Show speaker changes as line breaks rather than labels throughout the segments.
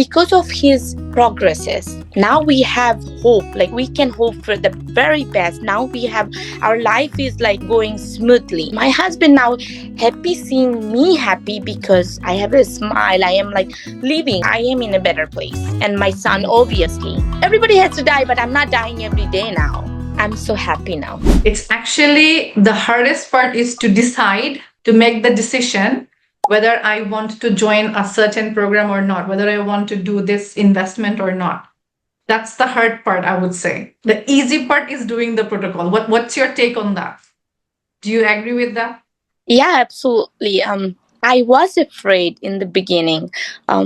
because of his progresses, now we have hope. Like, we can hope for the very best. Now we have, our life is like going smoothly. My husband now happy seeing me happy because I have a smile. I am like living. I am in a better place. And my son, obviously. Everybody has to die, but I'm not dying every day now. I'm so happy now.
It's actually the hardest part is to decide, to make the decision whether I want to join a certain program or not, whether I want to do this investment or not. That's the hard part, I would say. The easy part is doing the protocol. What's your take on that? Do you agree with that?
Yeah, absolutely. I was afraid in the beginning.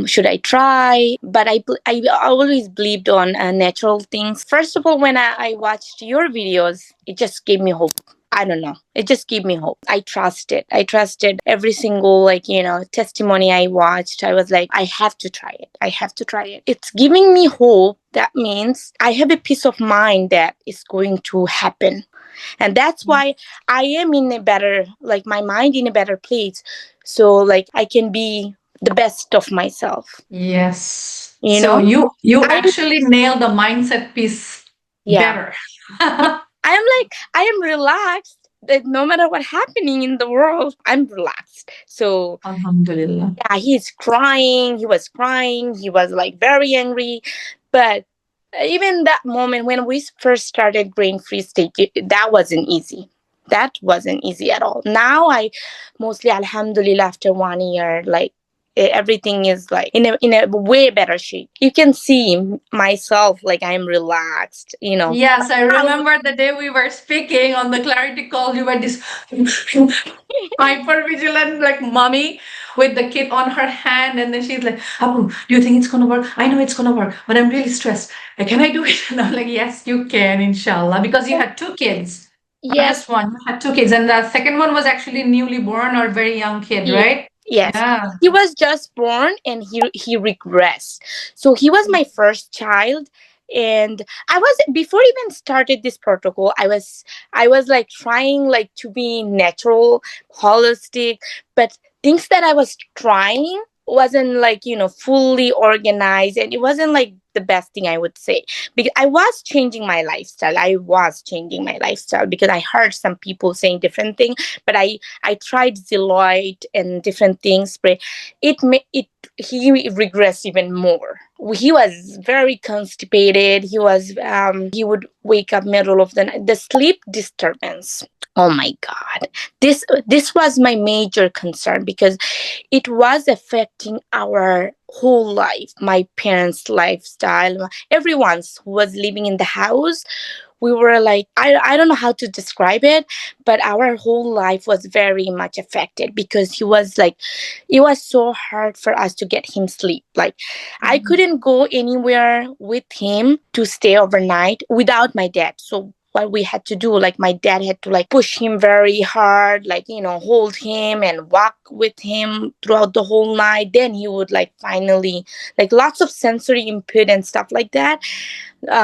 Should I try? But I always believed on natural things. First of all, when I watched your videos, it just gave me hope. I don't know. It just gave me hope. I trusted. I trusted every single, testimony I watched. I was like, I have to try it. I have to try it. It's giving me hope. That means I have a peace of mind that it's going to happen. And that's why I am in a better, my mind in a better place. So I can be the best of myself.
Yes.
You
So
know?
you actually nailed the mindset piece better.
I am relaxed. That no matter what's happening in the world, I'm relaxed. So
Alhamdulillah.
Yeah, he's crying. He was crying. He was very angry. But even that moment when we first started grain-free steak, that wasn't easy. That wasn't easy at all. Now I mostly, alhamdulillah, after 1 year, everything is in a way better shape. You can see myself I'm relaxed.
Yes, I remember the day we were speaking on the clarity call. You were this hyper vigilant, like mommy with the kid on her hand, and then she's like, "Abu, do you think it's gonna work? I know it's gonna work, but I'm really stressed. Can I do it?" And I'm like, "Yes, you can, inshallah," because you had two kids.
Yes.
First one, you had two kids, and the second one was actually newly born or very young kid, right?
Yes.
Yeah.
He was just born and he regressed. So he was my first child. And I was, before even started this protocol, I was trying to be natural, holistic, but things that I was trying wasn't fully organized, and it wasn't the best thing, I would say, because I was changing my lifestyle. Because I heard some people saying different things, but I tried Zeloid and different things, but he regressed even more. He was very constipated. He would wake up middle of the night. The sleep disturbance. Oh my God. This was my major concern because it was affecting our whole life, my parents' lifestyle, everyone's who was living in the house. We were I don't know how to describe it, but our whole life was very much affected because he was it was so hard for us to get him sleep. I couldn't go anywhere with him to stay overnight without my dad. So what we had to do, my dad had to push him very hard, hold him and walk with him throughout the whole night. Then he would finally, lots of sensory input and stuff like that.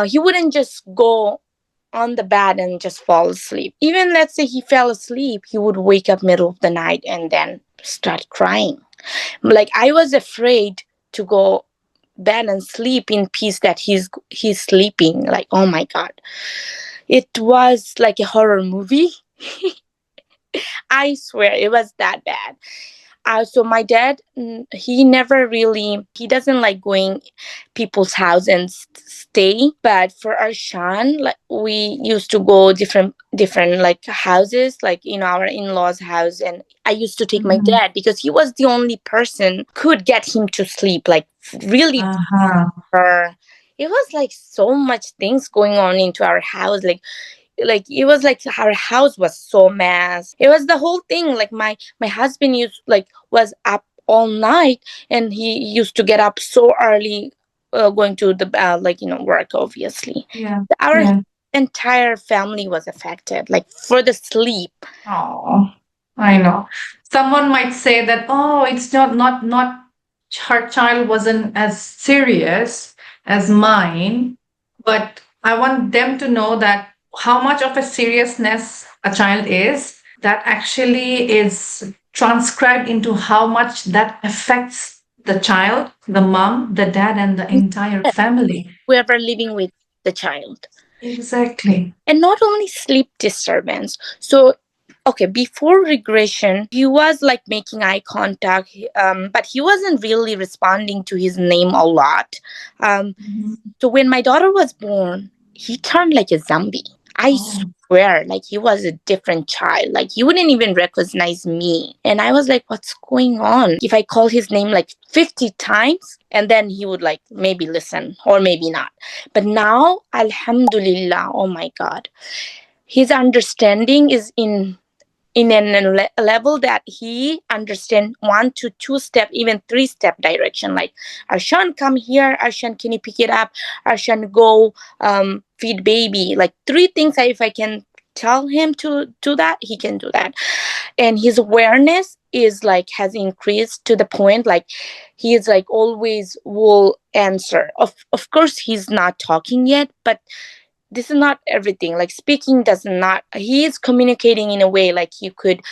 He wouldn't just go on the bed and just fall asleep. Even let's say he fell asleep, he would wake up middle of the night and then start crying. I was afraid to go bed and sleep in peace that he's sleeping. Oh my God. It was like a horror movie. I swear it was that bad. So my dad, he doesn't like going people's house and stay. But for our Shan, we used to go different houses, our in-laws' house. And I used to take my dad because he was the only person could get him to sleep. Really, it was so much things going on into our house. It was our house was so mess. It was the whole thing. My husband was up all night, and he used to get up so early, going to the work, obviously. Our entire family was affected, for the sleep.
Oh, I know. Someone might say that, oh, it's not her child wasn't as serious as mine, but I want them to know that how much of a seriousness a child is, that actually is transcribed into how much that affects the child, the mom, the dad, and the entire family.
Whoever living with the child.
Exactly.
And not only sleep disturbance. So, okay, before regression, he was like making eye contact, but he wasn't really responding to his name a lot. Um,
Mhm.
so when my daughter was born, he turned like a zombie. I
Oh.
swear, like he was a different child. Like he wouldn't even recognize me. And I was like, what's going on? If I call his name like 50 times, and then he would like maybe listen or maybe not. But now, Alhamdulillah, oh my God, his understanding is in a level that he understand 1 to 2 step, even 3 step direction. Like, Arshan, come here. Arshan, can you pick it up? Arshan, go feed baby. Like 3 things. If I can tell him to do that, he can do that. And his awareness is like has increased to the point like he is like always will answer. Of course, he's not talking yet, but this is not everything. Like speaking does not, he is communicating in a way like he could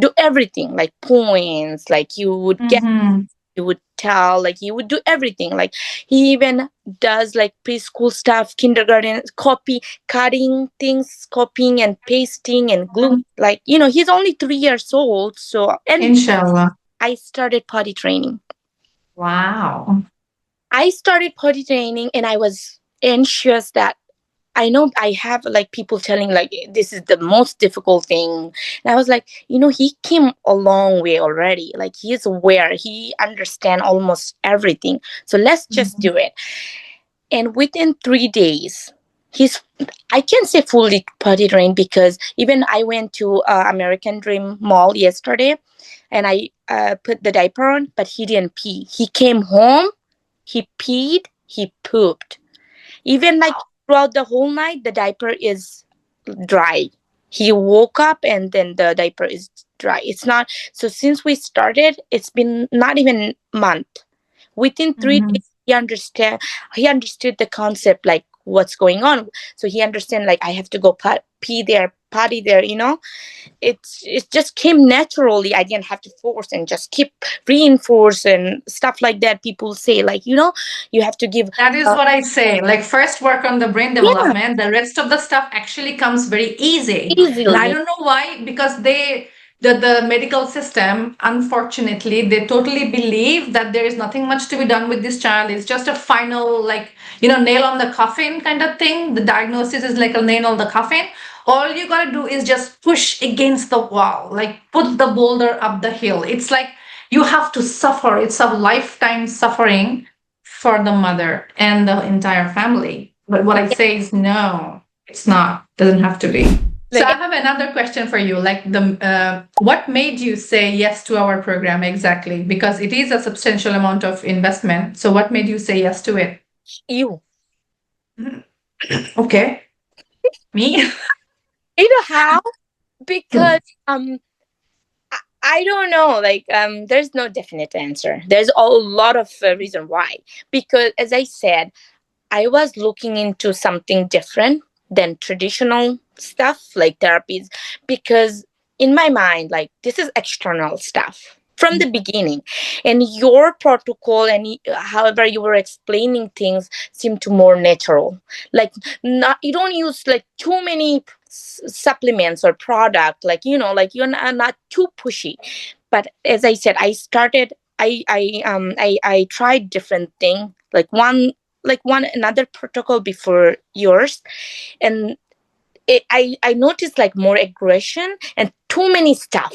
do everything, like points, like you would get,
Mm-hmm.
you would tell, like he would do everything. Like he even does like preschool stuff, kindergarten, copy, cutting things, copying and pasting and glue. Like, he's only 3 years old. So, and
Inshallah.
I started potty training.
Wow.
I started potty training and I was anxious that I know I have like people telling like this is the most difficult thing. And I was like, he came a long way already. Like he is aware, he understand almost everything. So let's just
Mhm.
do it. And within 3 days, he's I can say fully potty trained because even I went to American Dream Mall yesterday, and I put the diaper on, but he didn't pee. He came home, he peed, he pooped. Even like throughout the whole night, the diaper is dry. He woke up and then the diaper is dry. It's not so since we started, it's been not even a month. Within 3 days,
Mhm.
he understood the concept like what's going on. So he understand like I have to go pee there, potty there. It just came naturally. I didn't have to force and just keep reinforce and stuff like that. People say like you have to give
That is what I say. Like, first work on the brain
yeah
development. The rest of the stuff actually comes very easy. And I
easily.
don't know why, because the medical system, unfortunately, they totally believe that there is nothing much to be done with this child. It's just a final, like, nail on the coffin kind of thing. The diagnosis is like a nail on the coffin. All you gotta do is just push against the wall, like put the boulder up the hill. It's like you have to suffer. It's a lifetime suffering for the mother and the entire family. But what I say is no, it's not. Doesn't have to be. So I
Like
have another question for you. Like what made you say yes to our program exactly? Because it is a substantial amount of investment. So what made you say yes to it?
you
Okay, me.
how? Because I don't know. Like there's no definite answer. There's a lot of reason why. Because as I said, I was looking into something different than traditional stuff like therapies, because in my mind, like this is external stuff from the beginning, and your protocol and however you were explaining things seemed to more natural. Like not you don't use like too many supplements or product, like like you're not too pushy. But as I said, I started. I tried different thing, like one another protocol before yours, and I noticed like more aggression and too many stuff,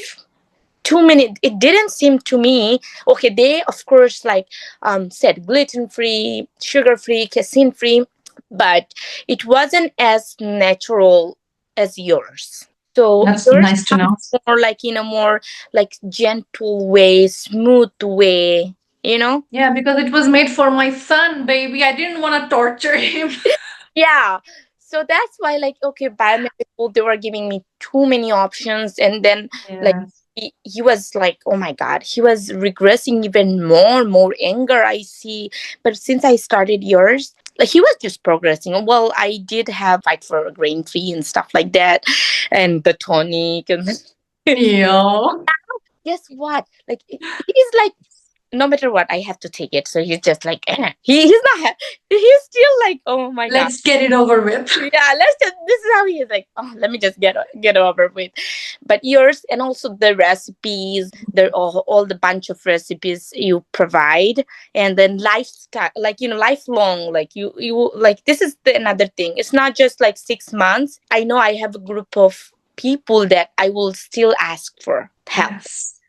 too many. It didn't seem to me okay. They of course like said gluten free, sugar free, casein free, but it wasn't as natural as yours. So
That's
yours
nice to
comes
know.
more like in a more like gentle way, smooth way.
Yeah, because it was made for my son, baby. I didn't want to torture him.
Yeah. So that's why, like, okay, biomedical, they were giving me too many options. And then, like,
Yes.
he was like, oh my God, he was regressing even more anger I see. But since I started yours, like, he was just progressing. Well, I did have fight for a grain free and stuff like that, and the tonic. And
Yeah.
guess what? Like, he's like no matter what, I have to take it. So he's just like, he's not, he's still like, oh my God.
Let's get it over with.
Yeah, let's just, this is how he is like, oh, let me just get over with. But yours, and also the recipes, the all the bunch of recipes you provide, and then lifestyle, like, lifelong, like you like, this is another thing. It's not just like 6 months. I know I have a group of people that I will still ask for help.
Yes.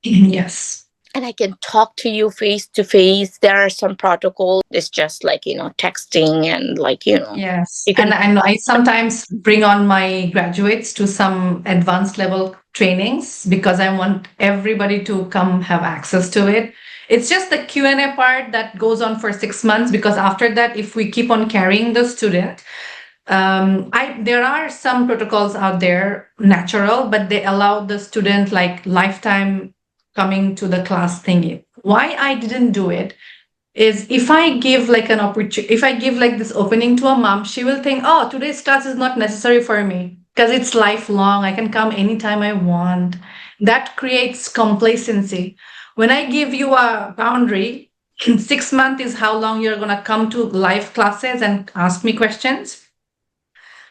Yes.
And I can talk to you face to face. There are some protocols. It's just like, texting and like,
Yes.
you can.
And I sometimes bring on my graduates to some advanced level trainings because I want everybody to come have access to it. It's just the Q&A part that goes on for 6 months, because after that, if we keep on carrying the student, there are some protocols out there, natural, but they allow the student like lifetime coming to the class thingy. Why I didn't do it is, if I give like an opportunity, if I give like this opening to a mom, she will think, oh, today's class is not necessary for me because it's lifelong. I can come anytime I want. That creates complacency. When I give you a boundary, 6 months is how long you're going to come to live classes and ask me questions.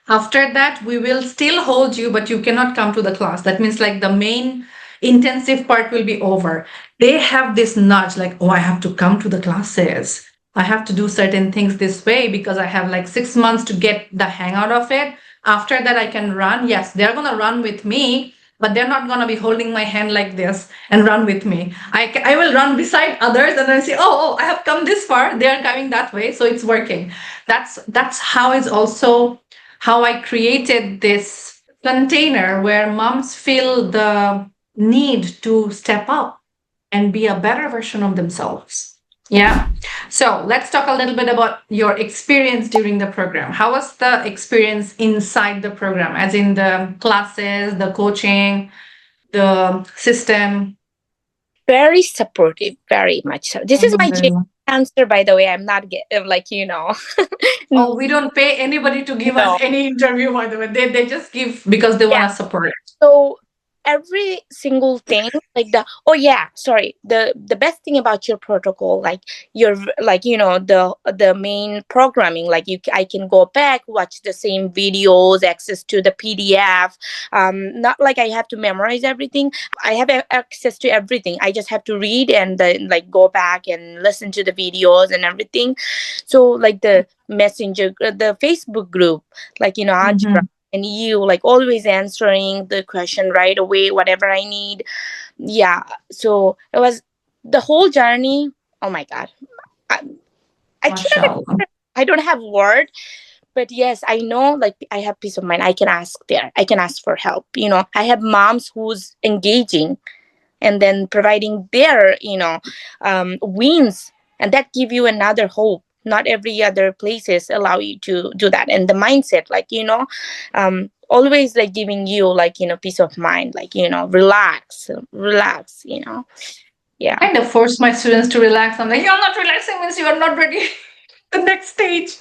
After that, we will still hold you, but you cannot come to the class. That means like the main intensive part will be over. They have this nudge like, oh, I have to come to the classes. I have to do certain things this way because I have like 6 months to get the hang out of it. After that, I can run. Yes, they're going to run with me, but they're not going to be holding my hand like this and run with me. I will run beside others and then say, oh, I have come this far. They are coming that way. So it's working. That's how it's also how I created this container where moms feel the need to step up and be a better version of themselves. Yeah. So let's talk a little bit about your experience during the program. How was the experience inside the program, as in the classes, the coaching, the system?
Very supportive, very much so. This is my answer, by the way. I'm not like,
Oh, we don't pay anybody to give us any interview, by the way. They just give because they want to support.
So every single thing, like the best thing about your protocol, like your, like, the main programming, like I can go back, watch the same videos, access to the PDF. Not like I have to memorize everything. I have access to everything. I just have to read and then like go back and listen to the videos and everything. So like the messenger, the Facebook group, like, Ajra and you, like, always answering the question right away, whatever I need. Yeah. So it was the whole journey. Oh my God. I can't, I don't have word, but yes, I know, like, I have peace of mind. I can ask there. I can ask for help. I have moms who's engaging and then providing their, wins, and that give you another hope. Not every other places allow you to do that. And the mindset, like, always like giving you, like, peace of mind, like, relax. Yeah.
I kind of force my students to relax. I'm like, you're not relaxing means you're not ready. The next stage,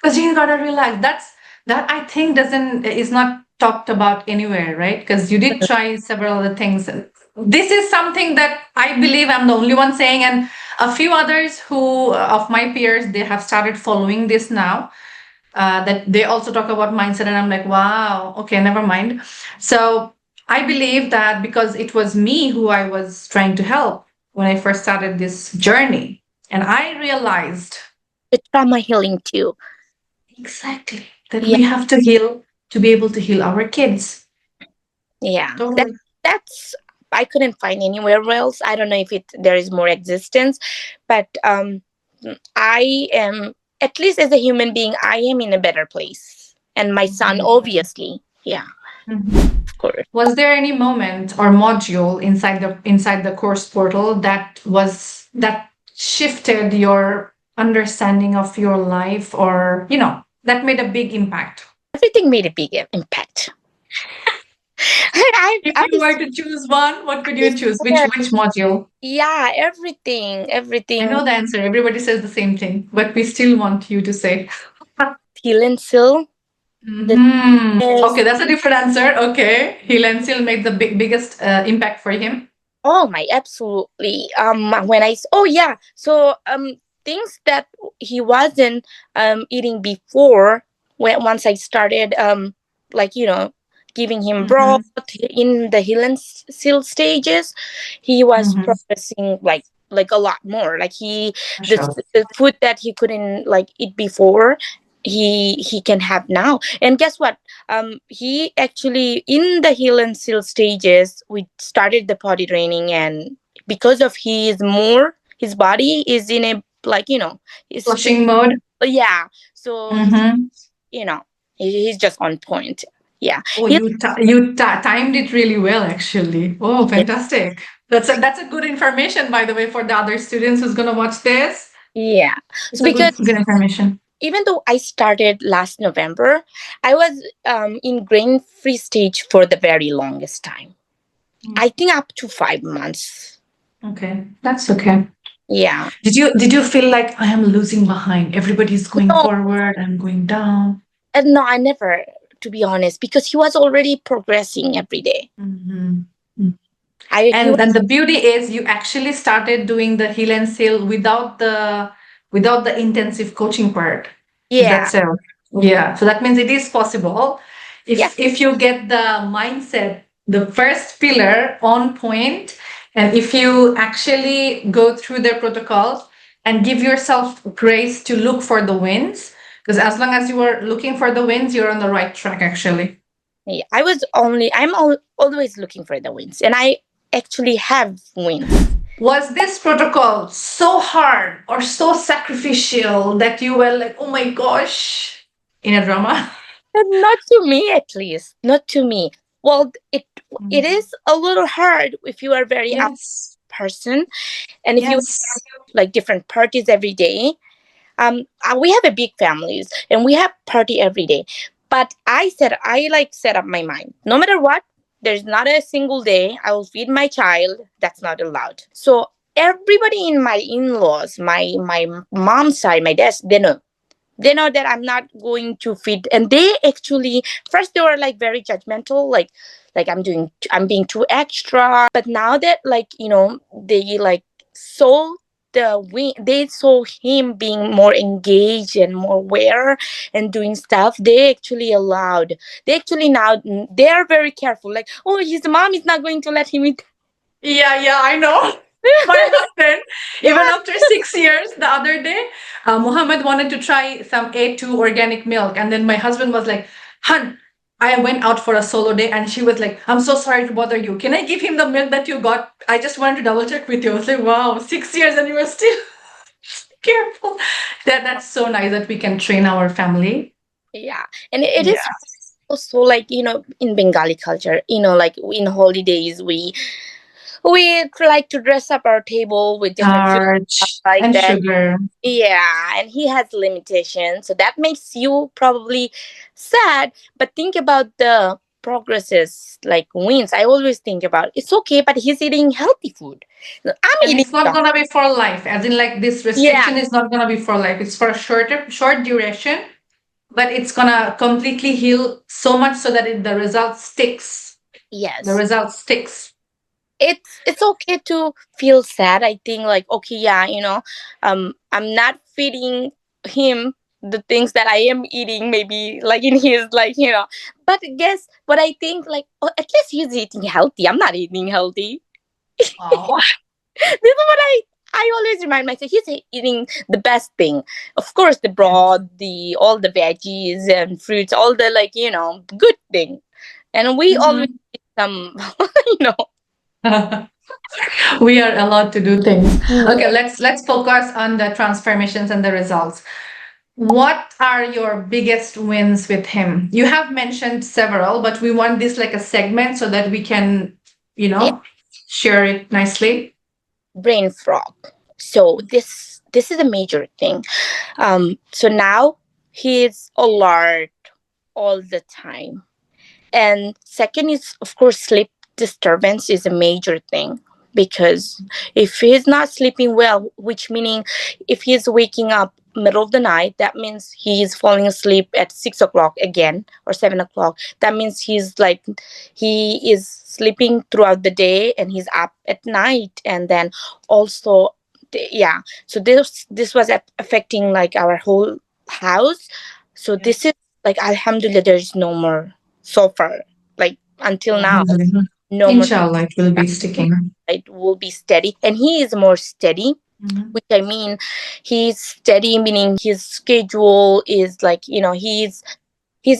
because you gotta relax. That I think is not talked about anywhere, right? Because you did try several other things. This is something that I believe I'm the only one saying, and a few others who of my peers, they have started following this now. That they also talk about mindset, and I'm like, wow, okay, never mind. So I believe that because it was me who I was trying to help when I first started this journey, and I realized
the trauma healing too.
Exactly. That we have to heal to be able to heal our kids.
Yeah.
Totally.
That's I couldn't find anywhere else. I don't know if there is more existence, but I am, at least as a human being, I am in a better place. And my son, obviously. Yeah. Of course.
Was there any moment or module inside the course portal that shifted your understanding of your life, or that made a big impact?
Everything made a big impact.
If you were to choose one, what could you choose? Which module?
Yeah, everything.
I know the answer. Everybody says the same thing, but we still want you to say.
Heal and Seal.
Okay, that's a different answer. Okay, Heal and Seal made the biggest impact for him.
Oh my, absolutely. When oh yeah, so things that he wasn't eating before, when once I started like giving him broth
Mm-hmm.
in the Hill and Seal stages, he was
Mm-hmm.
progressing like a lot more. Like
Sure.
the food that he couldn't like eat before, he can have now. And guess what? He actually, in the Hill and Seal stages, we started the potty training, and because of his body is in a like is fit.
Flushing mode.
Yeah, so
Mm-hmm.
you know he's just on point. Yeah,
Oh,
he
you timed it really well, actually. Oh, fantastic. That's a good information, by the way, for the other students who's gonna watch this.
yeah.
It's
So
a
because
good information.
even though I started last November, I was in grain free stage for the very longest time.
Mm.
I think up to 5 months.
Okay, that's okay.
Yeah.
Did you feel like I am losing behind? Everybody's going
No,
forward, I'm going down.
no, I never, to be honest, because he was already progressing every day.
Mm-hmm. Mm.
He was,
And the beauty is you actually started doing the heel and seal without the intensive coaching part. Is that
yeah,
so? Yeah. So that means it is possible
yeah,
if you get the mindset, the first pillar on point, and if you actually go through their protocols and give yourself grace to look for the wins, because as long as you are looking for the wins, you're on the right track actually.
yeah. Always looking for the wins, and I actually have wins.
Was this protocol so hard or so sacrificial that you were like, oh my gosh, in a drama?
But not to me, at least. Not to me. Well, it
Mhm.
is a little hard if you are very up
Yes.
person, and if you
Yes.
like different parties every day. We have a big families, and we have party every day. But I set up my mind. No matter what, there's not a single day I will feed my child. That's not allowed. So everybody in my in-laws, my mom's side, my dad, they know that I'm not going to feed. And they actually, first they were like very judgmental, like I'm being too extra. But now that they like saw they saw him being more engaged and more aware and doing stuff, they actually now they are very careful, like, oh, his mom is not going to let him eat.
Yeah, yeah, I know. My husband, even
Yeah.
after 6 years, the other day, Muhammad wanted to try some A2 organic milk. And then my husband was like, Hun, I went out for a solo day. And she was like, I'm so sorry to bother you. Can I give him the milk that you got? I just wanted to double check with you. I was like, wow, 6 years and you were still careful. That's so nice that we can train our family.
Yeah, and it
Yeah.
is also like in Bengali culture, like in holidays we like to dress up our table with different food stuff
Starch
like
and
that.
sugar.
Yeah, and he has limitations, so that makes you probably sad. But think about the progresses, like wins. I always think about it's okay, but he's eating healthy food. I'm
And
eating
it's not
junk.
gonna be for life, as in like this
Yeah,
restriction is not gonna be for life. It's for a short duration, but it's gonna completely heal so much so that the result sticks. The
yes.
result sticks.
It's okay to feel sad. I think, like, okay, yeah, I'm not feeding him the things that I am eating, maybe like in his, like, but guess what? I think, like, oh, at least he's eating healthy. I'm not eating healthy.
Wow.
This is what I always remind myself. He's eating the best thing, of course, the broad, the all the veggies and fruits, all the, like, good thing. And we always
Mhm.
eat some you know
We are allowed to do things. Okay,
yeah.
let's focus on the transformations and the results. What are your biggest wins with him? You have mentioned several, but we want this like a segment so that we can, you
Yeah,
know, share it nicely.
brain frog. So this is a major thing. So now he's alert all the time. And second is, of course, sleep disturbance is a major thing, because if he's not sleeping well, which meaning if he's waking up middle of the night, that means he is falling asleep at 6 o'clock again or 7 o'clock. That means he is sleeping throughout the day and he's up at night. And then also, yeah. So this was affecting like our whole house. So this is like, alhamdulillah, there's no more so far. Like until now,
Alhamdulillah.
no more.
Inshallah, it will be sticking.
It will be steady, and he is more steady, which I mean, he's steady, meaning his schedule is like, he's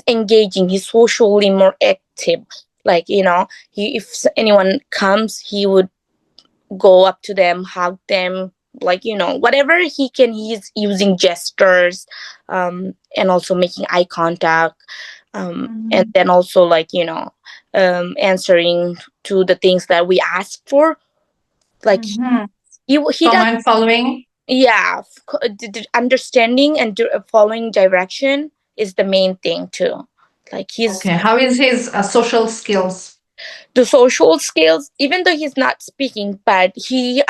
engaging, he's socially more active. Like, if anyone comes, he would go up to them, hug them, like, whatever he can, he's using gestures, and also making eye contact, and then also like, answering to the things that we ask for. Like he does.
Command following.
Yeah, understanding and following direction is the main thing too. Like
Okay. How is his social skills?
the social skills, even though he's not speaking, but he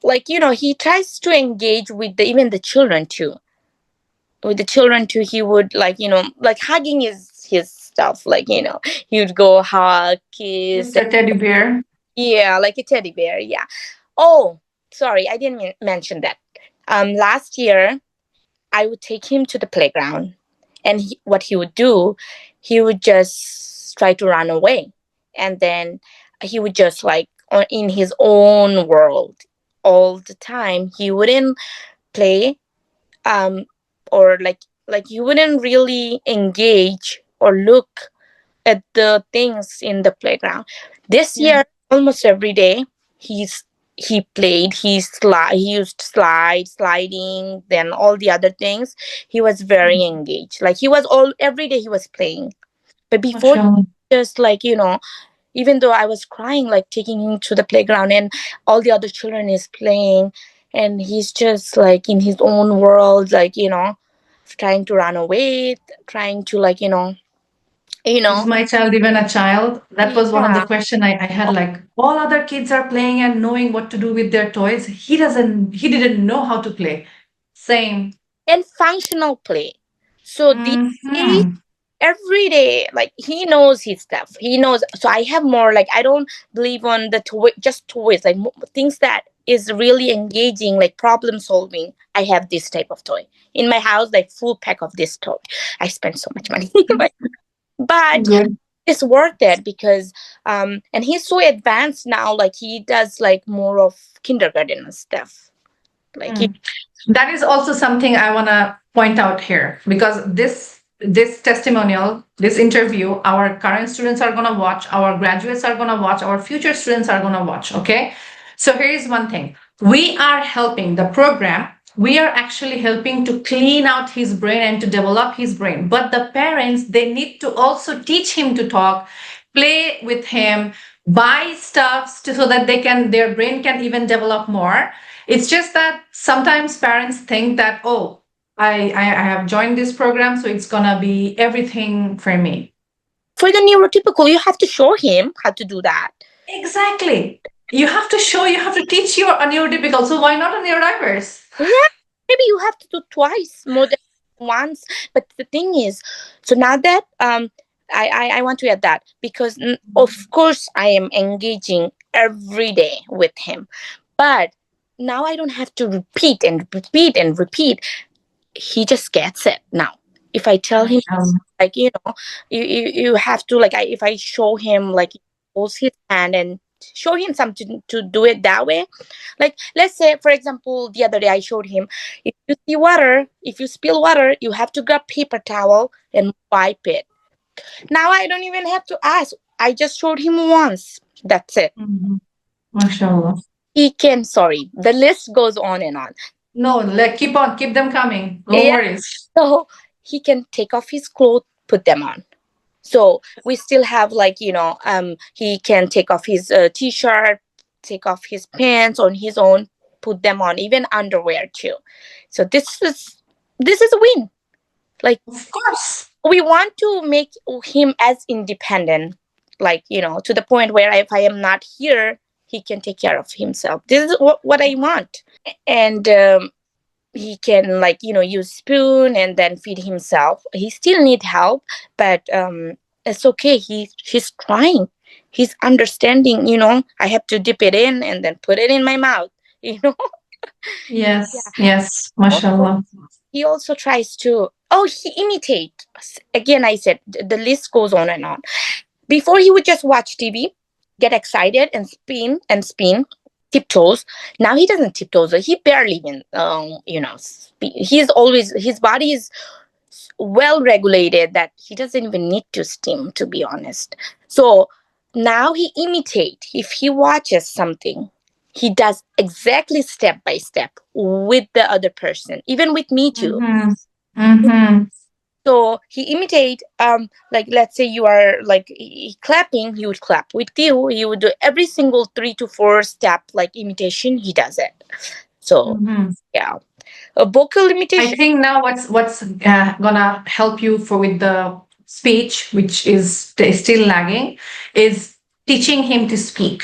like, he tries to engage with even the children too. With the children too, he would like, like hugging is his stuff. Like, he would go hug, kiss.
Mr. Teddy Bear.
Yeah, like a teddy bear. Yeah. Oh, sorry, I didn't mention that. Last year, I would take him to the playground, and what he would do, he would just try to run away, and then he would just like in his own world all the time. He wouldn't play, or like he wouldn't really engage or look at the things in the playground. This year, almost every day, he played. He used sliding, then all the other things. He was very engaged. Like he was all every day he was playing. But before, just like, even though I was crying, like taking him to the playground and all the other children is playing, and he's just like in his own world, like, trying to run away, trying to like,
Is my child even a child? That was one of the
yeah.
question I had. Like all other kids are playing and knowing what to do with their toys. He doesn't. He didn't know how to play. Same.
And functional play. So these days,
Mm-hmm.
every day, like he knows his stuff. He knows. So I have more, like, I don't believe on the just toys, like things that is really engaging, like problem solving. I have this type of toy in my house, like full pack of this toy. I spend so much money, but
Good.
it's worth it because and he's so advanced now. Like he does like more of kindergarten and stuff. Like
That is also something I want to point out here because this testimonial, this interview, our current students are going to watch, our graduates are going to watch, our future students are going to watch. Okay, so here is one thing: we are helping the program. We are actually helping to clean out his brain and to develop his brain. But the parents, they need to also teach him to talk, play with him, buy stuff so that their brain can even develop more. It's just that sometimes parents think that, oh, I have joined this program, so it's gonna be everything for me.
for the neurotypical, you have to show him how to do that.
Exactly. You have to show, you have to teach your a neurotypical. So why not a neurodiverse?
Yeah, maybe you have to do twice more than once. But the thing is, so now that I want to add that because of course I am engaging every day with him, but now I don't have to repeat and repeat and repeat. He just gets it now. If I tell him, like, you have to, like, if I show him, like, holds his hand and show him something to do it that way. Like, let's say, for example, the other day I showed him, if you spill water, you have to grab paper towel and wipe it. Now I don't even have to ask. I just showed him once. That's it.
MashaAllah.
He can, sorry, the list goes on and on.
No, keep them coming. No
Yeah.
worries.
So he can take off his clothes, put them on. So we still have, like, he can take off his t-shirt, take off his pants on his own, put them on, even underwear too. So this is a win. Like,
of course,
we want to make him as independent, like, to the point where if I am not here, he can take care of himself. This is what I want. And he can like use spoon and then feed himself. He still need help, but it's okay. He's trying. He's understanding. I have to dip it in and then put it in my mouth. you know
Yes,
yeah.
yes,
Also,
mashallah.
he also tries to, he imitate. Again, I said the list goes on and on. Before, he would just watch TV, get excited and spin and spin, tiptoes. Now he doesn't tiptoes. He barely even, he's always, his body is well regulated that he doesn't even need to steam, to be honest. So now he imitate. If he watches something, he does exactly step by step with the other person, even with me too.
Mm-hmm. Mm-hmm.
So he imitate, like let's say you are like clapping, he would clap with you. He would do every single 3 to 4 step like imitation. He does it. So
Mm-hmm.
yeah, a vocal
I
imitation.
think now what's gonna help you for with the speech, which is still lagging, is teaching him to speak.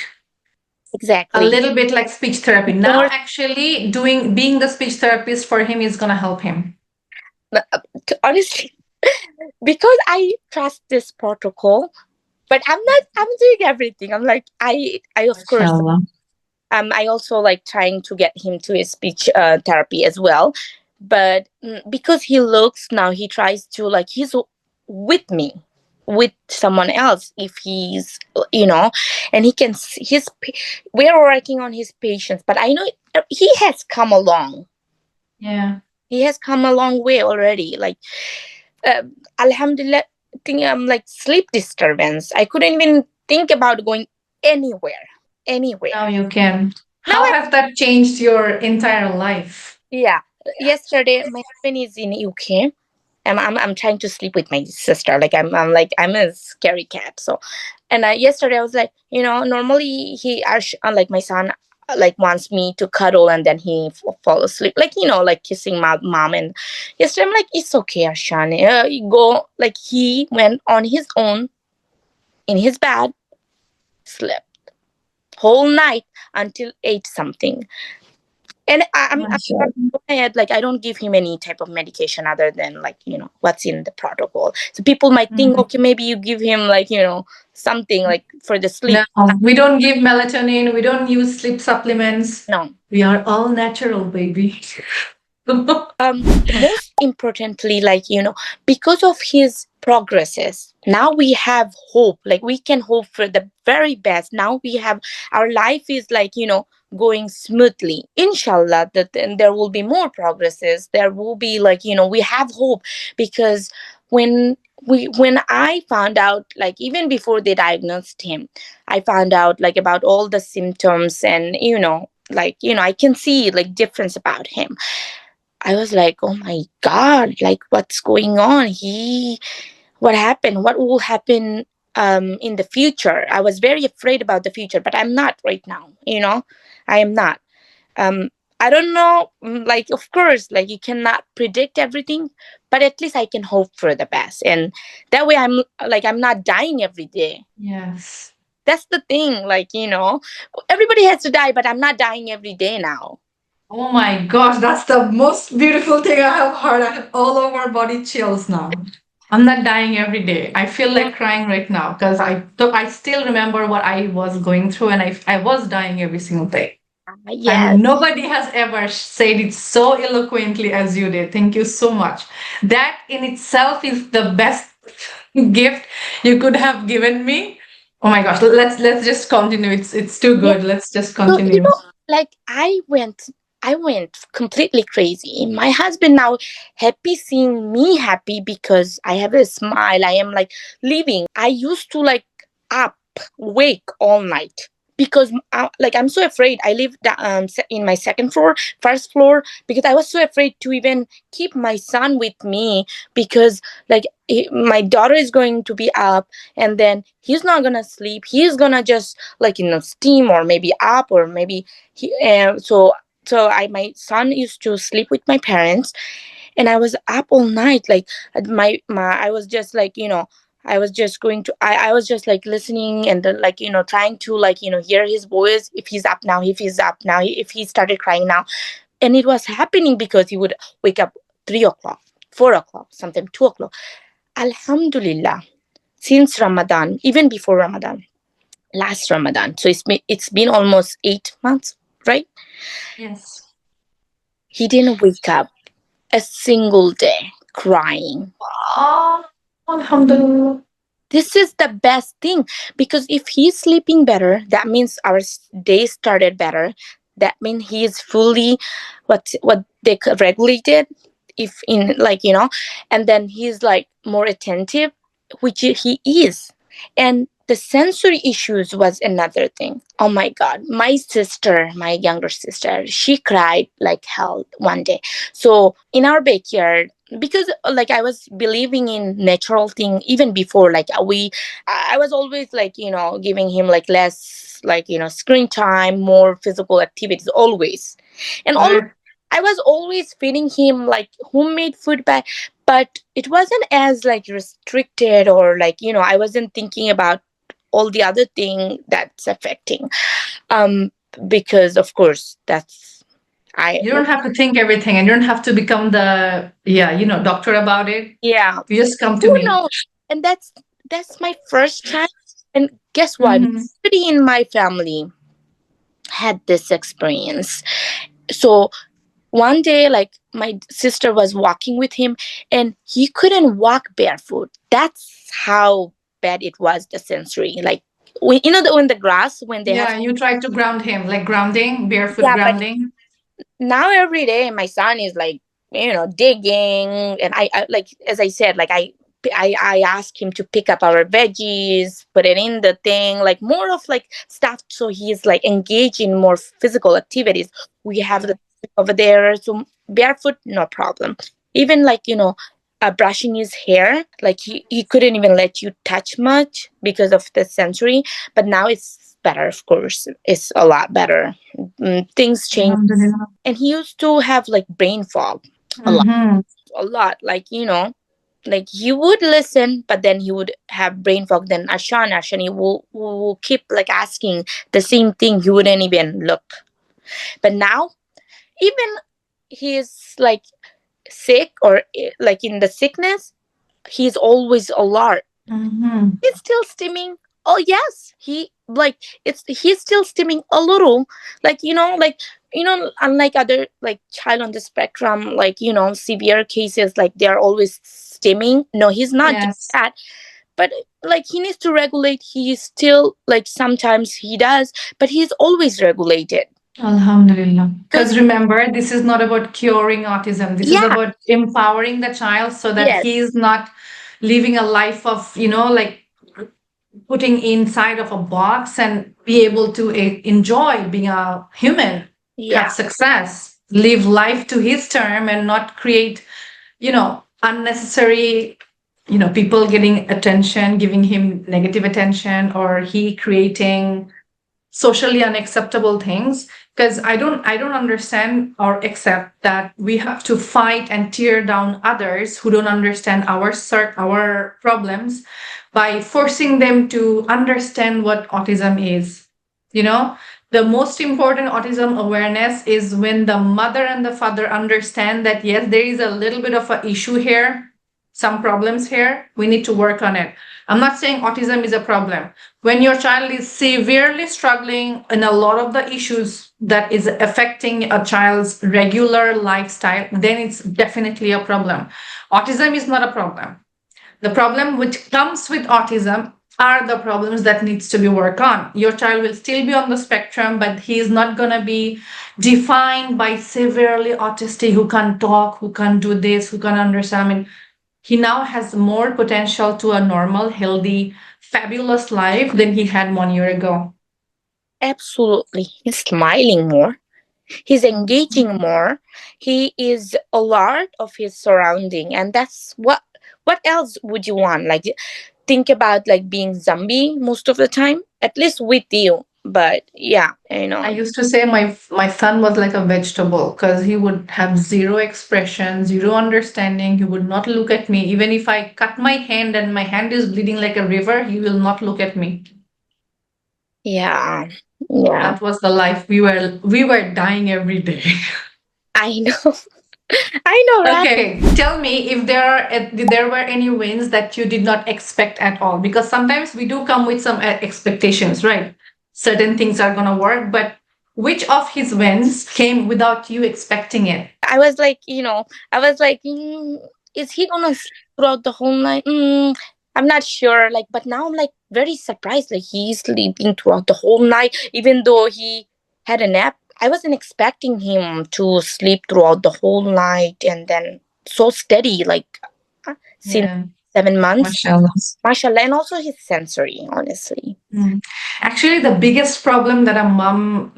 A
Exactly.
little bit like speech therapy. Now,
More
actually, being the speech therapist for him is gonna help him.
honestly, because I trust this protocol, but I'm doing everything. I'm like I of course,
Mashallah.
I also like trying to get him to a speech therapy as well, but because he looks now, he tries to like he's with me, with someone else if he's, and he can we're working on his patience, but I know he has come along.
Yeah.
He has come a long way already. Like, uh, alhamdulillah, I think I'm like sleep disturbance. I couldn't even think about going anywhere,
Now
anywhere.
you can.
Now
How has that changed your entire life?
yeah. Yesterday, my husband is in UK. I'm trying to sleep with my sister. Like I'm a scary cat. So, and yesterday I was like, normally like my son like wants me to cuddle and then he fall asleep, like like kissing my mom. And yesterday I'm like, it's okay, Arshan. You go. Like he went on his own in his bed, slept whole night until 8 something. And I'm
Mashallah.
ahead, like I don't give him any type of medication other than like what's in the protocol. So people might think,
Mhm.
okay, maybe you give him like something like for the
No,
sleep.
we don't give melatonin. We don't use sleep supplements.
No.
We are all natural, baby.
Most importantly, like because of his progresses, now we have hope. Like we can hope for the very best. Now we have, our life is like going smoothly, inshallah, that then there will be more progresses. There will be like we have hope. Because when when I found out, like even before they diagnosed him, I found out like about all the symptoms. And like I can see like difference about him. I was like, oh my God, like what's going on? What happened? What will happen in the future? I was very afraid about the future, but I'm not right now. I am not. Um, I don't know, like, of course, like you cannot predict everything, but at least I can hope for the best. And that way I'm not dying every day.
Yes.
That's the thing, like, everybody has to die, but I'm not dying every day now.
Oh my gosh, that's the most beautiful thing I have heard. I have all over body chills now. I'm not dying every day. I feel like crying right now because I still remember what I was going through, and I was dying every single day.
Yes.
And nobody has ever said it so eloquently as you did. Thank you so much. That in itself is the best gift you could have given me. Oh my gosh, let's just continue. It's too good. Let's just
So,
continue.
like I went completely crazy. My husband now happy seeing me happy because I have a smile. I am like living. I used to like up, wake all night because like I'm so afraid. I live in my second floor, first floor, because I was so afraid to even keep my son with me because like my daughter is going to be up and then he's not gonna sleep. He's gonna just like steam or maybe up or maybe so I my son used to sleep with my parents, and I was up all night. Like my I was just like I was just going to I was just like listening and then like trying to like hear his voice, if he's up now, if he's up now, if he started crying now. And it was happening because he would wake up 3 o'clock, 4 o'clock, sometimes 2 o'clock. Alhamdulillah, since Ramadan, even before Ramadan, last Ramadan, so it's been almost 8 months, right?
Yes.
He didn't wake up a single day crying.
Oh, alhamdulillah.
This is the best thing, because if he's sleeping better, that means our day started better. That means he is fully what they regulated, if in, like, and then he's like more attentive, which he is. And the sensory issues was another thing. Oh my god, my sister, my younger sister, she cried like hell one day. So in our backyard, because like I was believing in natural thing even before, like I was always like, giving him like less, like, screen time, more physical activities always. And all,
Right.
I was always feeding him like homemade food, but it wasn't as like restricted, or like, I wasn't thinking about all the other thing that's affecting. um because of course that's I
You don't have to think everything and you don't have to become the, yeah, doctor about it.
yeah,
You just come to
who
me.
knows. And that's my first child. And guess what,
Hmm.
nobody in my family had this experience. So one day, like, my sister was walking with him, and he couldn't walk barefoot. That's how bad it was, the sensory. Like, in the grass when they have.
Yeah, you try to ground him, like grounding, barefoot
Yeah, but
grounding.
now every day my son is like, digging. And I like, as I said, like, I ask him to pick up our veggies, put it in the thing, like more of like stuff, so he's like engaged in more physical activities. We have
Yeah.
the over there, so barefoot, no problem. Even like, brushing his hair, like he couldn't even let you touch much because of the sensory. But now it's better, of course, it's a lot better. Things change.
Alhamdulillah.
And he used to have like brain fog a lot,
Mm-hmm.
a lot. Like, like he would listen, but then he would have brain fog. Then Ashan, he will keep like asking the same thing. He wouldn't even look. But now, even he's like sick, or like in the sickness, he's always alert.
Mm-hmm.
He's still stimming. Oh yes, he's still stimming a little, like, unlike other like child on the spectrum, like, severe cases, like they're always stimming. No, he's not doing
Yes.
that. But like, he needs to regulate. He's still like, sometimes he does, but he's always regulated.
Alhamdulillah.
Because
Because remember, this is not about curing autism. This is
yeah,
about empowering the child so that
yes,
he is not living a life of, like putting inside of a box and be able to enjoy being a human, have
yeah,
success, live life to his term and not create, unnecessary, people getting attention, giving him negative attention, or he creating socially unacceptable things. Because I don't understand or accept that we have to fight and tear down others who don't understand our problems by forcing them to understand what autism is. you know the most important autism awareness is when the mother and the father understand that yes, there is a little bit of an issue here, some problems here, we need to work on it. I'm not saying autism is a problem. When your child is severely struggling in a lot of the issues that is affecting a child's regular lifestyle, then it's definitely a problem. Autism is not a problem. The problem which comes with autism are the problems that needs to be worked on. Your child will still be on the spectrum, but he is not going to be defined by severely autistic who can't talk, who can't do this, who can't understand. I mean, he now has more potential to a normal, healthy, fabulous life than he had 1 year ago.
absolutely. He's smiling more. He's engaging more. He is alert of his surrounding, and that's what else would you want? Like, think about like being zombie most of the time, at least with you. But yeah,
I used to say my son was like a vegetable because he would have zero expression, zero understanding. He would not look at me. Even if I cut my hand and my hand is bleeding like a river, he will not look at me.
yeah, yeah.
That was the life we were dying every day.
I know. I know, right?
Okay, tell me if there were any wins that you did not expect at all, because sometimes we do come with some expectations, right? Certain things are going to work, but which of his wins came without you expecting it?
I was like, I was like, is he gonna sleep throughout the whole night? I'm not sure. Like, but now I'm like very surprised. Like, he's sleeping throughout the whole night, even though he had a nap. I wasn't expecting him to sleep throughout the whole night and then so steady, like since
Yeah,
7 months.
mashallah.
Mashallah, and also his sensory, honestly.
Mm. Actually, the biggest problem that a mom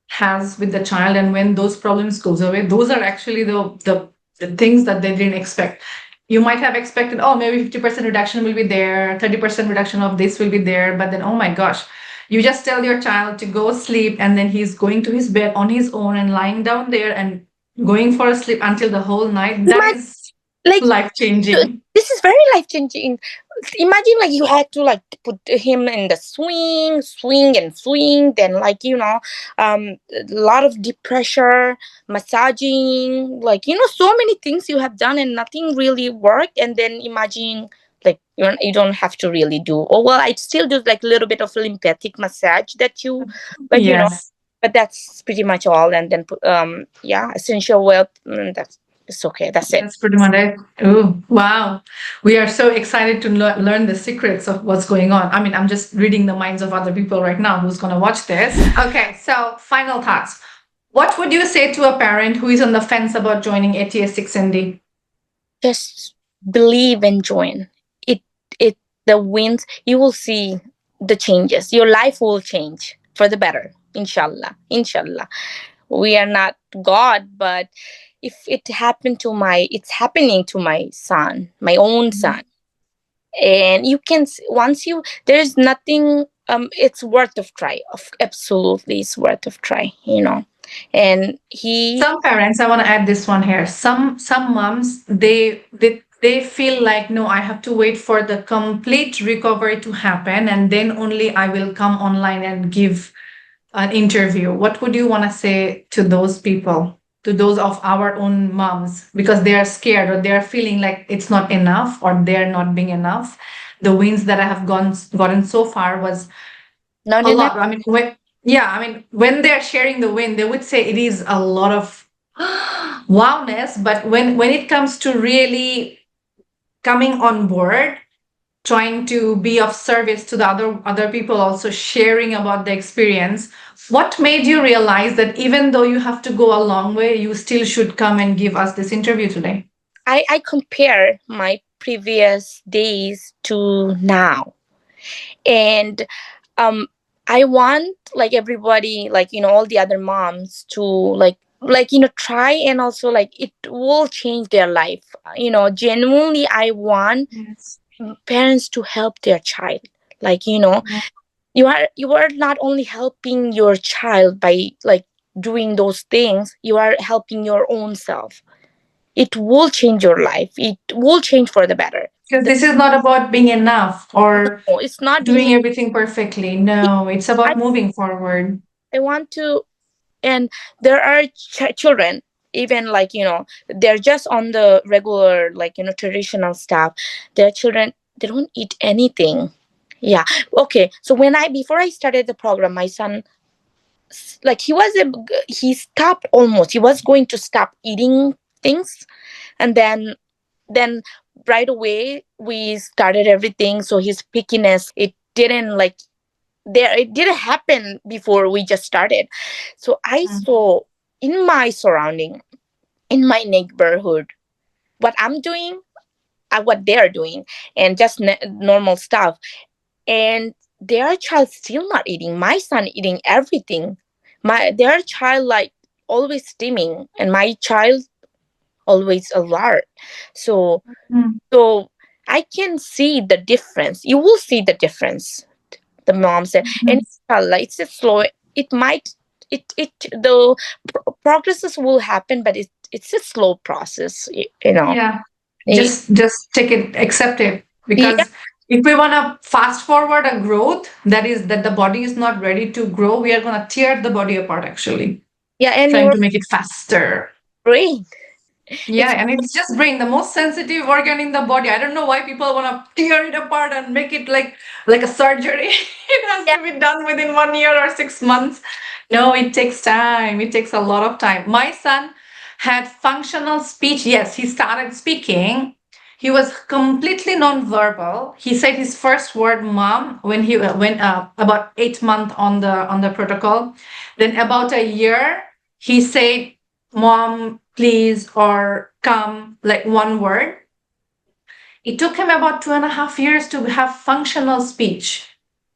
has with the child, and when those problems goes away, those are actually the things that they didn't expect. You might have expected, oh, maybe 50% reduction will be there, 30% reduction of this will be there, but then, oh my gosh, you just tell your child to go sleep, and then he's going to his bed on his own and lying down there and going for a sleep until the whole night. That
Imagine,
is
like,
life changing.
this is very life changing. Imagine like you had to like put him in the swing and swing, then like a lot of deep pressure, massaging, like so many things you have done and nothing really worked. And then imagine like you don't have to really do. Oh well, I still do like a little bit of lymphatic massage that you, but
Yes.
but that's pretty much all. And then yeah, essential oil. That's it's okay. That's it.
That's pretty much it. Oh, wow. We are so excited to learn the secrets of what's going on. I mean, I'm just reading the minds of other people right now who's going to watch this. Okay, so final thoughts. What would you say to a parent who is on the fence about joining ATS-6MD?
Just believe and join it. The wins, you will see the changes. Your life will change for the better, inshallah. We are not God, but if it's happening to my son, my own son. And you can once you there's nothing, it's worth of try. Absolutely, it's worth of try, and he
Some parents, I want to add this one here. Some moms, they feel like, no, I have to wait for the complete recovery to happen, and then only I will come online and give an interview. What would you want to say to those people, to those of our own moms, because they are scared or they are feeling like it's not enough or they're not being enough? The wins that I have gotten so far was
not
a
enough.
lot. I mean, when they're sharing the win, they would say it is a lot of wowness. But when it comes to really coming on board, trying to be of service to the other people, also sharing about the experience, what made you realize that even though you have to go a long way, you still should come and give us this interview today?
I compare my previous days to now, and um I want like everybody, like all the other moms to try, and also like it will change their life. Genuinely I want
Yes.
parents to help their child, like you are not only helping your child by like doing those things, you are helping your own self. It will change your life, it will change for the better.
Because this is not about being enough or
No, it's not being.
doing everything perfectly. No, it's about
i,
moving forward.
I want to. And there are children, even like they're just on the regular like traditional stuff. Their children, they don't eat anything. Yeah. Okay, so before I started the program, my son, like he stopped, almost he was going to stop eating things. And then right away we started everything, so his pickiness, it didn't happen before we just started. So I
Mm.
saw in my surrounding, in my neighborhood, what I'm doing, what they're doing, and just normal stuff. And their child still not eating. My son eating everything. Their child like always steaming, and my child always alert. So
Mm.
so I can see the difference. You will see the difference, the mom said. And
Mhm.
inshallah, it's a slow, it might, it the progresses will happen, but it's a slow process,
Yeah.
Eh,
Just take it, accept it.
yeah.
Because if we want to fast forward a growth that is that the body is not ready to grow, we are going to tear the body apart actually,
Yeah, and
trying
you're
to make it faster.
brain.
Yeah,
It's
and it's just brain, the most sensitive organ in the body. I don't know why people want to tear it apart and make it like a surgery. It has
yeah.
to be done within 1 year or 6 months. No, it takes time. It takes a lot of time. My son had functional speech. Yes, he started speaking. He was completely non-verbal. He said his first word, "mom," when he went about 8 months on the protocol. Then about a year, he said, "mom, please," or "come," like one word. It took him about 2.5 years to have functional speech,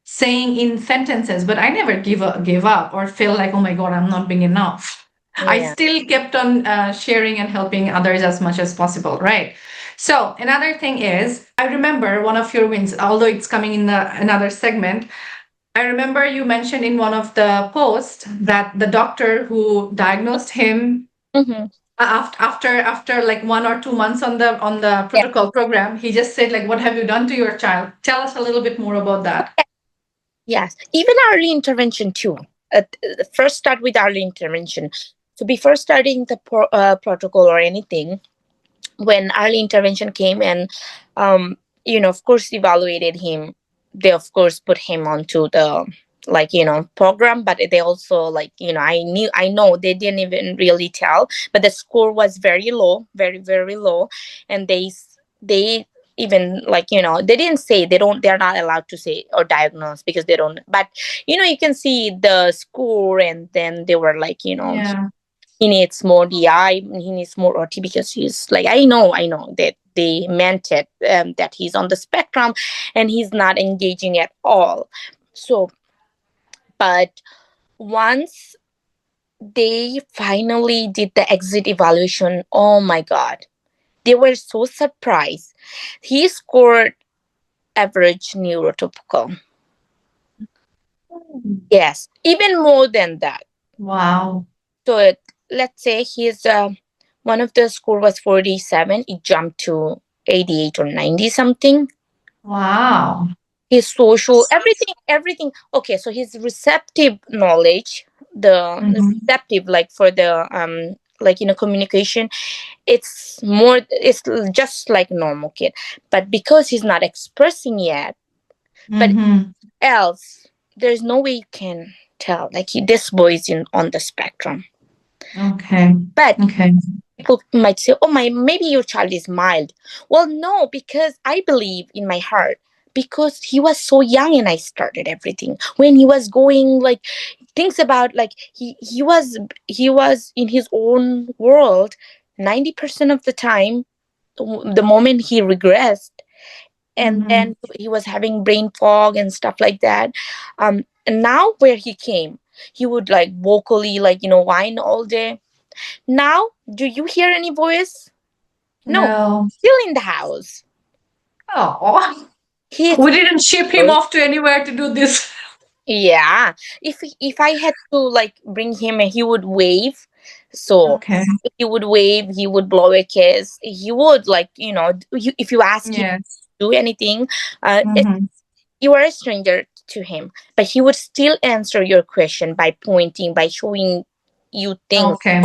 saying in sentences, but I never gave up or feel like, oh my God, I'm not being enough. I
Yeah.
still kept on sharing and helping others as much as possible, right? So another thing is, I remember one of your wins, although it's coming in another segment. I remember you mentioned in one of the posts that the doctor who diagnosed him
Mm-hmm.
after like 1 or 2 months on the protocol program, he just said like, what have you done to your child? Tell us a little bit more about that.
Yes, even early intervention too. First, start with early intervention. So before starting the protocol or anything, when early intervention came and, of course, evaluated him, they of course put him onto the program, but they also I know they didn't even really tell, but the score was very low, very very low, and they even they didn't say, they're not allowed to say or diagnose because they don't, but you can see the score, and then they were like,
Yeah.
he needs more DI, he needs more OT, because he's like, I know that they meant it, that he's on the spectrum and he's not engaging at all. So, but once they finally did the exit evaluation, oh my God, they were so surprised. He scored average neurotypical. Yes, even more than that.
Wow.
So let's say he's one of the score was 47, it jumped to 88 or 90 something.
Wow.
His social, everything. Okay, so his receptive knowledge, the
Mm-hmm.
receptive, like for the communication, it's just like normal kid, but because he's not expressing yet, but
Mm-hmm.
else there's no way you can tell like this boy is on the spectrum.
Okay.
But
Okay.
people might say, oh, maybe your child is mild. Well, no, because I believe in my heart, because he was so young and I started everything when he was going, like, thinks about, like, he was in his own world 90% of the time. The moment he regressed, and
Mm-hmm.
then he was having brain fog and stuff like that. And now where he came, he would like vocally, like, whine all day. Now, do you hear any voice? No,
No.
still in the house.
Oh,
He's
we didn't ship him off to anywhere to do this.
yeah. If I had to like bring him, and he would wave. So
Okay.
he would wave. He would blow a kiss. He would, like, if you ask him
Yes.
to do anything,
Mm-hmm.
you are a stranger to him, but he would still answer your question by pointing, by showing you things.
Okay.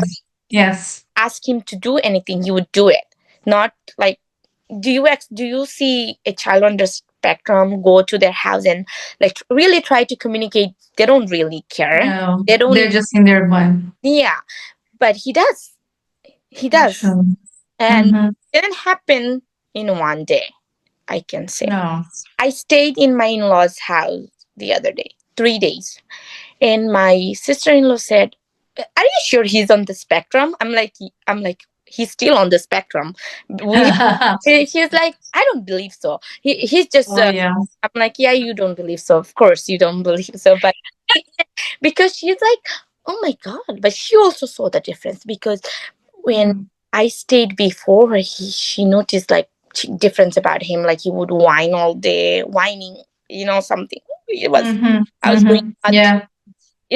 Yes.
Ask him to do anything, he would do it. Not like, do you see a child on the spectrum go to their house and like really try to communicate? They don't really care.
No,
They don't
they're
even,
just in their mind.
yeah, but he does,
Sure.
and
Mm-hmm.
it didn't happen in one day, I can say.
No.
I stayed in my in-laws house the other day, 3 days, and my sister-in-law said, are you sure he's on the spectrum? I'm like, he's still on the spectrum. We He's like, I don't believe so. He's just.
Oh yeah.
I'm like, yeah, you don't believe so. Of course, you don't believe so. But because she's like, oh my God. But she also saw the difference, because when
Mm.
I stayed before her, she noticed like difference about him. Like he would whine all day, whining. Something. It was.
Mm-hmm.
I was going
Mm-hmm.
nuts.
Yeah,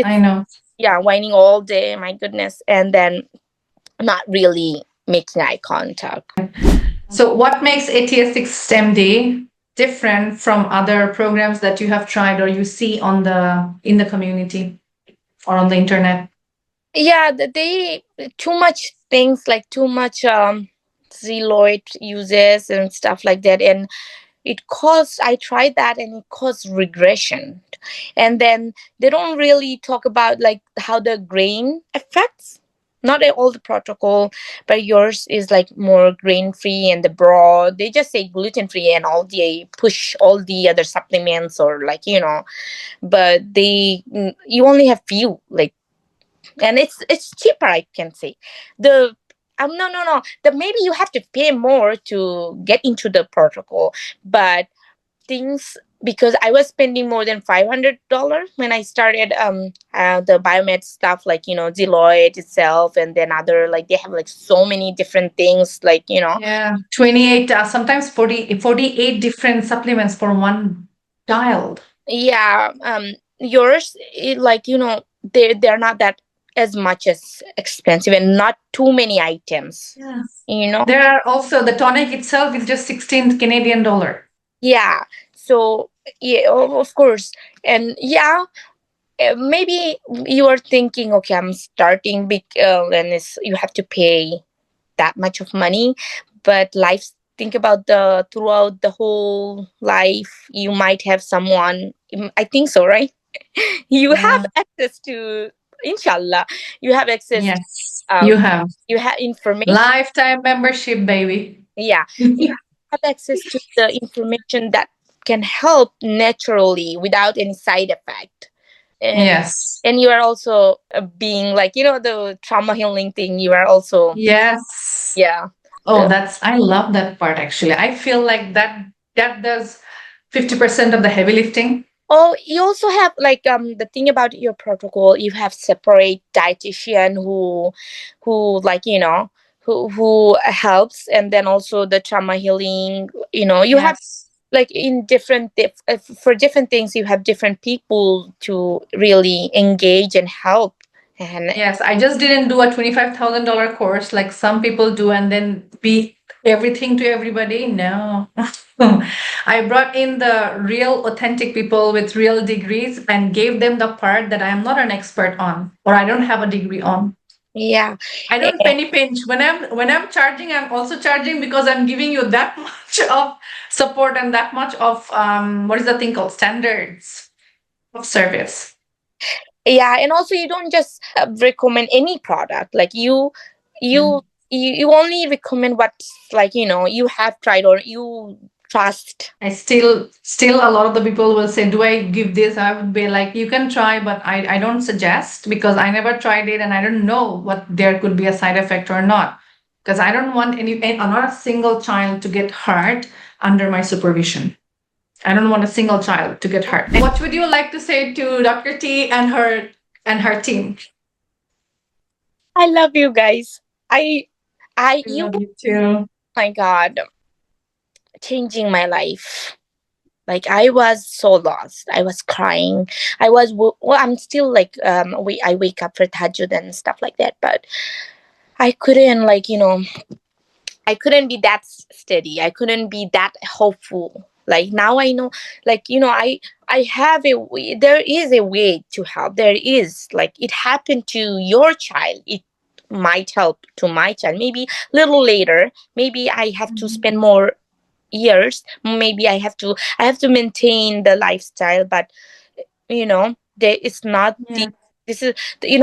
I
It's,
know.
yeah, whining all day. My goodness, and then not really making eye contact.
So, what makes ATS-6MD different from other programs that you have tried or you see in the community or on the internet?
Yeah, they too much things like too much zealoid uses and stuff like that, and it caused, I tried that and it caused regression. And then they don't really talk about like how the grain affects, not all the protocol, but yours is like more grain free and the broad, they just say gluten free and all, they push all the other supplements or like, but you only have few, like, and it's cheaper, I can say. The no, the maybe you have to pay more to get into the protocol, but things, because I was spending more than $500 when I started the biomed stuff, like Deloitte itself, and then other, like they have like so many different things, like
Yeah, 28, sometimes 48 different supplements for one child.
yeah. Yours, like they're not that as much as expensive and not too many items,
Yes.
you know
There are also the tonic itself is just 16 Canadian dollar.
yeah. So yeah, of course. And yeah, maybe you are thinking, okay, I'm starting big, and you have to pay that much of money, but life, think about the throughout the whole life, you might have someone, I think so, right? You have
Yeah.
access to, inshallah, you have access to,
Yes, you have
you have information.
lifetime membership, baby.
Yeah, you have access to the information that can help naturally without any side effect. and
Yes.
and you are also being like, the trauma healing thing, you are also,
Yes.
yeah.
Oh,
the
that's I love that part actually. I feel like that does 50% of the heavy lifting.
Oh, you also have like the thing about your protocol. You have separate dietitian who like who helps, and then also the trauma healing. You have
Yes.
like in different for different things. You have different people to really engage and help. And
Yes, I just didn't do a $25,000 course like some people do and then be everything to everybody. No. I brought in the real authentic people with real degrees and gave them the part that I am not an expert on or I don't have a degree on.
yeah,
I don't
eh,
penny pinch. When I'm charging, I'm also charging because I'm giving you that much of support and that much of what is the thing called standards of service.
yeah, and also you don't just recommend any product, like you you only recommend what's like you have tried or you trust.
I still a lot of the people will say, "Do I give this?" I would be like, "You can try, but I don't suggest because I never tried it and I don't know what there could be a side effect or not." Because I don't want not a single child to get hurt under my supervision. I don't want a single child to get hurt. What would you like to say to Dr. T and her team?
I love you guys. I
I
you
love you too.
my god, changing my life. Like I was so lost, I was crying, I'm still like I wake up for tahajjud and stuff like that, but I couldn't, like I couldn't be that steady. I couldn't be that hopeful. Like now I know, like I have there is a way to help. There is, like, it happened to your child. It might help to my child. Maybe little later. Maybe I have to
Mhm.
spend more years. Maybe I have to maintain the lifestyle. But there is not the.
Yeah.
This is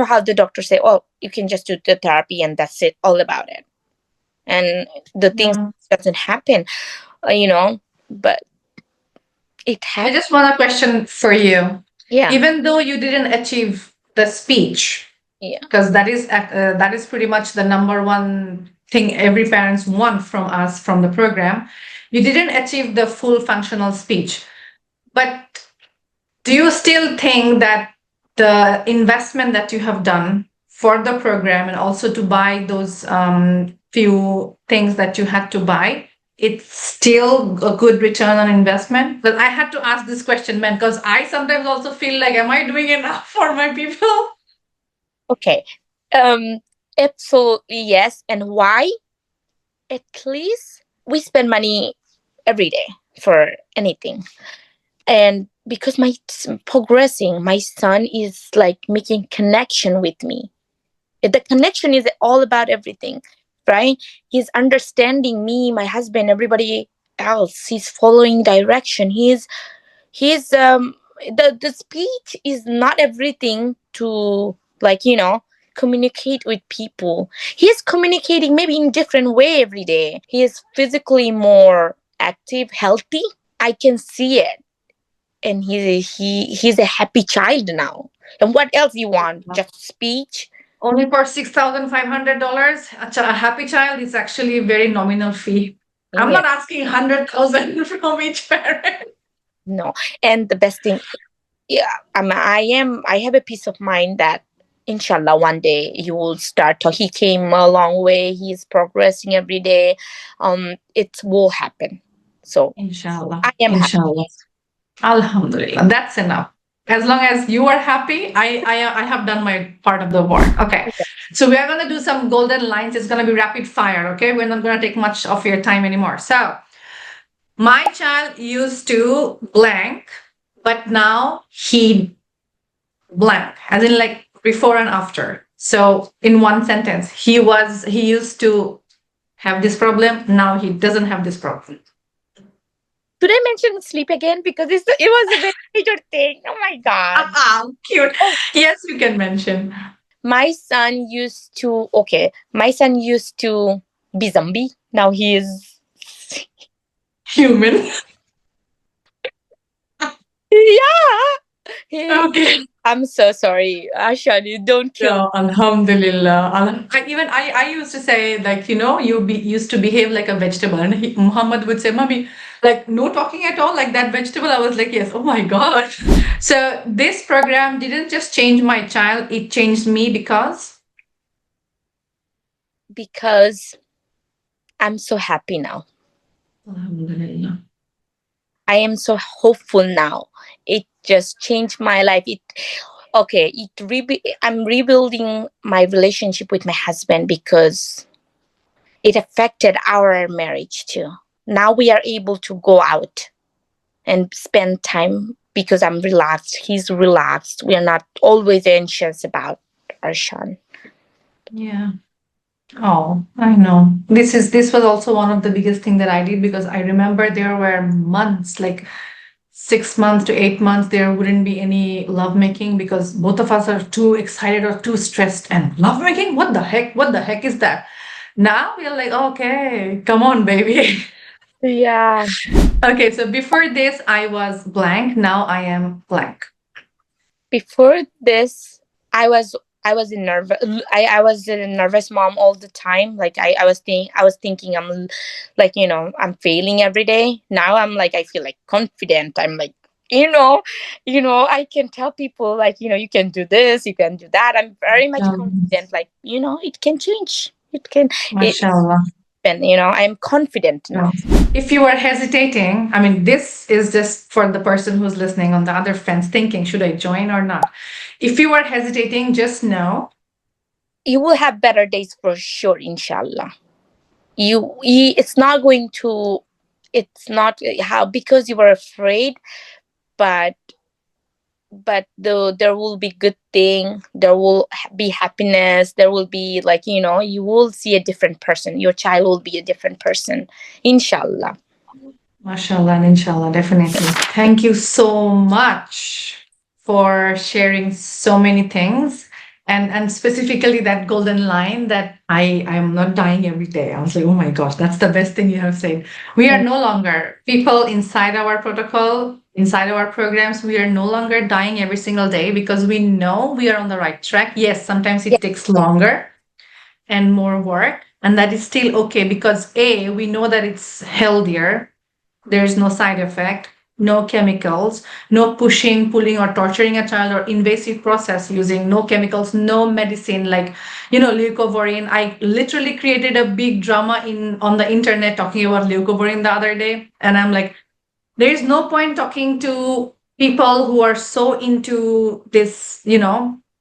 how the doctors say. Oh, you can just do the therapy and that's it. All about it, and the things
Yeah.
doesn't happen, but it
I
happened.
just want a question for you.
Yeah,
Even though you didn't achieve the speech,
yeah,
because that is pretty much the number one thing every parents want from us from the program, you didn't achieve the full functional speech. But do you still think that the investment that you have done for the program and also to buy those few things that you had to buy, it's still a good return on investment? But I had to ask this question, man, because I sometimes also feel like, am I doing enough for my people?
okay, um absolutely yes. And why? At least we spend money every day for anything, and because progressing, my son is like making connection with me. The connection is all about everything, right? He's understanding me, my husband, everybody else. He's following direction. He's the speech is not everything to, like, communicate with people. He's communicating maybe in different way every day. He is physically more active, healthy. I can see it. And he's a happy child now. And what else you want? Just speech?
Only for $6,500, a happy child is actually a very nominal fee. I'm
Yeah.
not asking 100,000 from each parent.
No. And the best thing, yeah, I have a peace of mind that inshallah one day he will start to, he came a long way, he's progressing every day. It will happen. So
Inshallah.
I am happy.
Inshallah. Alhamdulillah. That's enough. As long as you are happy, I have done my part of the work. Okay. So we are going to do some golden lines. It's going to be rapid fire. Okay. We're not going to take much of your time anymore. So my child used to blank, but now he blank, as in like before and after. So in one sentence, he used to have this problem. Now he doesn't have this problem.
Should I mention sleep again? Because it was a very major thing. Oh my God.
Cute. Yes, you can mention.
My son used to be zombie. Now he is
Human.
yeah.
Okay.
I'm so sorry, Ashan. You don't kill me.
No, Alhamdulillah. I used to say, like, used to behave like a vegetable. And Muhammad would say, Mommy, like, no talking at all, like that vegetable. I was like, yes, oh my God. So this program didn't just change my child, it changed me because
I'm so happy now.
Alhamdulillah.
I am so hopeful now. It just changed my life. I'm rebuilding my relationship with my husband because it affected our marriage too. Now we are able to go out and spend time because I'm relaxed. He's relaxed. We are not always anxious about our son.
Yeah. Oh, I know. This was also one of the biggest thing that I did, because I remember there were months, like 6 months to 8 months, there wouldn't be any lovemaking because both of us are too excited or too stressed. And lovemaking? What the heck? What the heck is that? Now we're like, okay, come on, baby.
Yeah.
Okay, so before this, I was blank. Now I am blank.
Before this, I was a nervous. I was a nervous mom all the time. Like I was thinking I'm like, I'm failing every day. Now I'm like, I feel like confident. I'm like, I can tell people like, you can do this, you can do that. I'm very much confident. Like, it can change. It can.
Mashallah.
I'm confident now.
If you are hesitating, I mean, this is just for the person who's listening on the other fence thinking, should I join or not? If you are hesitating, just know
you will have better days for sure, inshallah. It's not going to, it's not how, because you were afraid, but there will be good thing, there will be happiness, there will be like, you will see a different person, your child will be a different person, inshallah.
mashallah and inshallah, definitely. Thank you so much for sharing so many things. And specifically that golden line that I am not dying every day. I was like, oh my gosh, that's the best thing you have said. We are no longer people inside our protocol, inside our programs. We are no longer dying every single day because we know we are on the right track. Yes, sometimes it takes longer and more work, and that is still okay because we know that it's healthier. There's no side effect, no chemicals, no pushing, pulling, or torturing a child, or invasive process using no chemicals, no medicine like, leucovorin. I literally created a big drama on the internet talking about leucovorin the other day. And I'm like, there is no point talking to people who are so into this,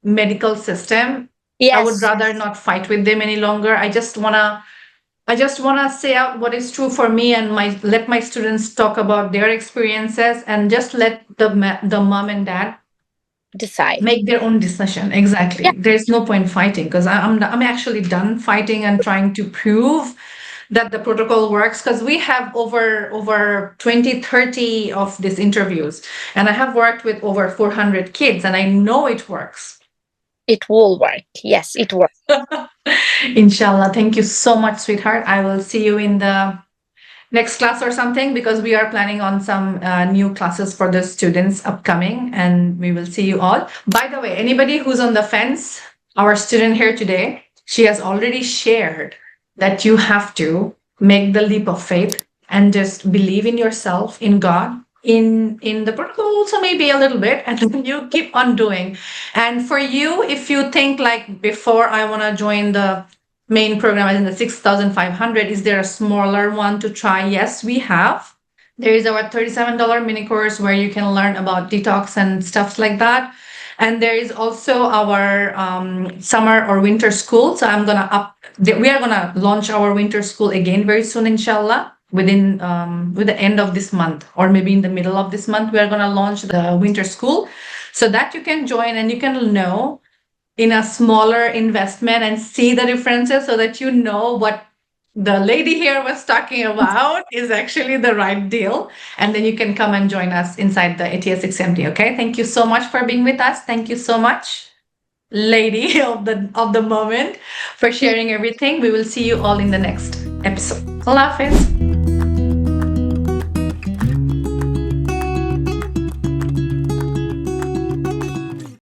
medical system. I would rather not fight with them any longer. I just wanna say out what is true for me, and let my students talk about their experiences, and just let the mom and dad
decide.
Make their own decision.
Yeah,
Exactly. There's no point fighting, because I'm actually done fighting and trying to prove that the protocol works, because we have over 20, 30 of these interviews, and I have worked with over 400 kids, and I know it works.
it will work. Yes, it works.
Inshallah. Thank you so much, sweetheart. I will see you in the next class or something, because we are planning on some new classes for the students upcoming, and we will see you all. By the way, anybody who's on the fence, our student here today, she has already shared that you have to make the leap of faith and just believe in yourself, in God, in the protocol also, maybe a little bit, and then you keep on doing. And for you, if you think like, before I want to join the main program, as in the 6,500, is there a smaller one to try? Yes, we have. There is our $37 mini course where you can learn about detox and stuff like that. And there is also our summer or winter school. So we are gonna launch our winter school again very soon, inshallah. Within with the end of this month, or maybe in the middle of this month, we are gonna launch the winter school, so that you can join and you can know in a smaller investment and see the differences, so that you know what the lady here was talking about is actually the right deal. And then you can come and join us inside the ATS-6MD. Okay. Thank you so much for being with us. Thank you so much, lady of the moment, for sharing everything. We will see you all in the next episode. Allah Hafiz.